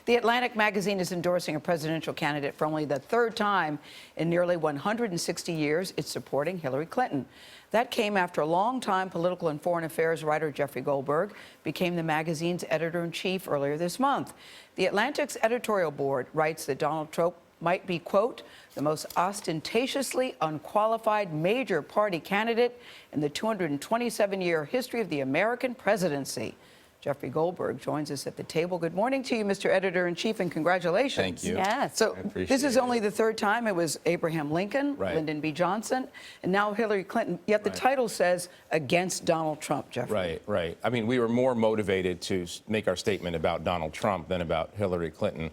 The Atlantic magazine is endorsing a presidential candidate for only the third time in nearly 160 years. It's supporting Hillary Clinton. That came after a longtime political and foreign affairs writer, Jeffrey Goldberg, became the magazine's editor-in-chief earlier this month. The Atlantic's editorial board writes that Donald Trump might be, quote, the most ostentatiously unqualified major party candidate in the 227-year history of the American presidency. Jeffrey Goldberg joins us at the table. Good morning to you, Mr. Editor-in-Chief, and congratulations. Thank you. Yes. So this is only the third time. It was Abraham Lincoln, right. Lyndon B. Johnson, and now Hillary Clinton. Yet the title says against Donald Trump, Jeffrey. Right, right. I mean, we were more motivated to make our statement about Donald Trump than about Hillary Clinton.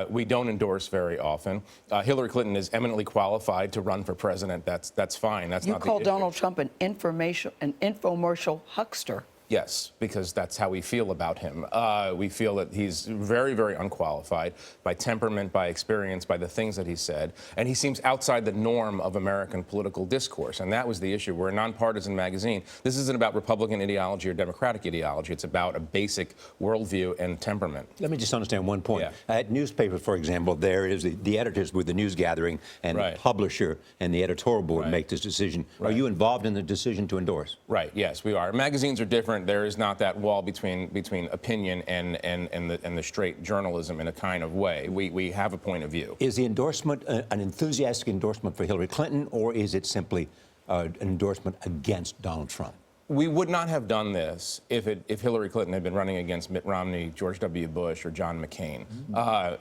We don't endorse very often. Hillary Clinton is eminently qualified to run for president. That's fine. That's not the issue. You call Donald Trump an infomercial huckster. Yes, because that's how we feel about him. We feel that he's very, very unqualified by temperament, by experience, by the things that he said. And he seems outside the norm of American political discourse. And that was the issue. We're a nonpartisan magazine. This isn't about Republican ideology or Democratic ideology. It's about a basic worldview and temperament. Let me just understand one point. Yeah. At newspapers, for example, there is the editors with the news gathering and the publisher and the editorial board make this decision. Are you involved in the decision to endorse? Right, yes, we are. Magazines are different. There is not that wall between opinion and the straight journalism in a kind of way. We have a point of view. Is the endorsement an enthusiastic endorsement for Hillary Clinton, or is it simply an endorsement against Donald Trump? We would not have done this if Hillary Clinton had been running against Mitt Romney, George W. Bush, or John McCain.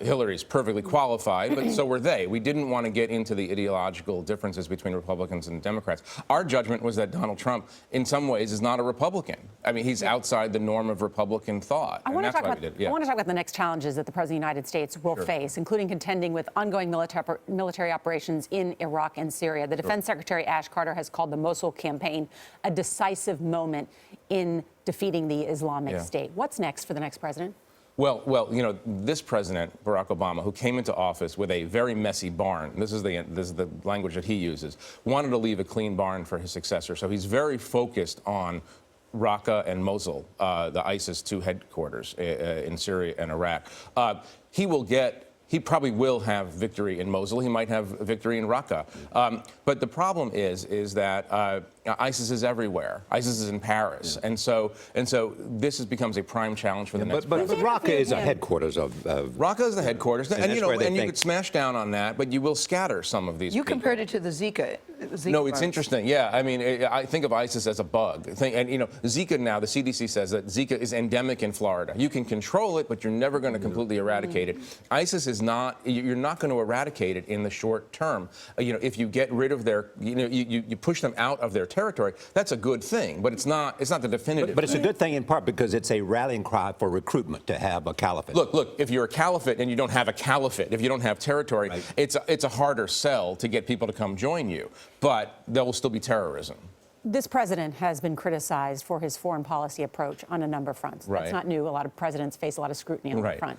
Hillary's perfectly qualified, but so were they. We didn't want to get into the ideological differences between Republicans and Democrats. Our judgment was that Donald Trump, in some ways, is not a Republican. I mean, he's outside the norm of Republican thought. I want to talk about the next challenges that the President of the United States will face, including contending with ongoing military operations in Iraq and Syria. The Defense Secretary Ash Carter has called the Mosul campaign a decisive moment in defeating the Islamic State. What's next for the next president? Well, you know, this president, Barack Obama, who came into office with a very messy barn, this is the language that he uses, wanted to leave a clean barn for his successor. So he's very focused on Raqqa and Mosul, the ISIS two headquarters in Syria and Iraq. He probably will have victory in Mosul. He might have victory in Raqqa. But the problem is that ISIS is everywhere. ISIS is in Paris, and so this becomes a prime challenge for the next. But Raqqa is a headquarters of. Raqqa is the headquarters, and you could smash down on that, but you will scatter some of these. You people. compared it to the Zika. No, it's interesting. Yeah, I mean, I think of ISIS as a bug. And you know, Zika now, the CDC says that Zika is endemic in Florida. You can control it, but you're never going to completely eradicate it. ISIS is not. You're not going to eradicate it in the short term. You know, if you get rid of their, you push them out of their territory, that's a good thing. But it's not the definitive. But it's a good thing in part because it's a rallying cry for recruitment to have a caliphate. Look. If you're a caliphate and you don't have a caliphate, if you don't have territory, it's a harder sell to get people to come join you. But there will still be terrorism. This president has been criticized for his foreign policy approach on a number of fronts. That's not new. A lot of presidents face a lot of scrutiny on that front.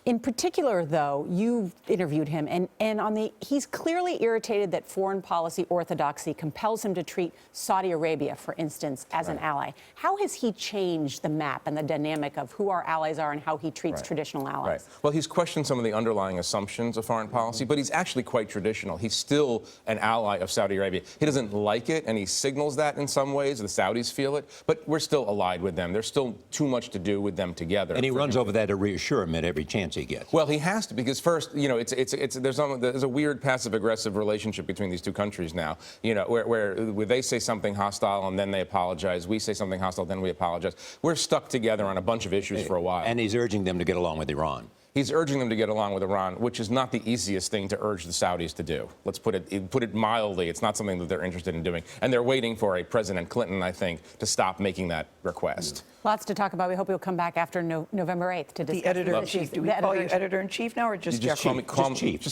In particular, though, you've interviewed him, and he's clearly irritated that foreign policy orthodoxy compels him to treat Saudi Arabia, for instance, as an ally. How has he changed the map and the dynamic of who our allies are and how he treats traditional allies? Well, he's questioned some of the underlying assumptions of foreign policy, but he's actually quite traditional. He's still an ally of Saudi Arabia. He doesn't like it, and he signals that in some ways. The Saudis feel it, but we're still allied with them. There's still too much to do with them together. And he runs over there to reassure him at every chance he gets. Well, he has to, because first, you know, there's a weird passive-aggressive relationship between these two countries now. You know, where they say something hostile and then they apologize. We say something hostile, then we apologize. We're stuck together on a bunch of issues for a while. And he's urging them to get along with Iran. He's urging them to get along with Iran, which is not the easiest thing to urge the Saudis to do. Let's put it mildly. It's not something that they're interested in doing. And they're waiting for a President Clinton, I think, to stop making that request. Lots to talk about. We hope you'll come back after November 8th to discuss the editor-in-chief. Do we call you editor-in-chief now, or just Jeff? Just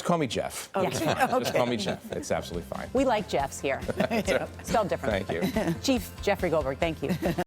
call me Jeff. Okay. Just call me Jeff. It's absolutely fine. We like Jeffs here. Spelled differently. Thank you. Chief Jeffrey Goldberg, thank you.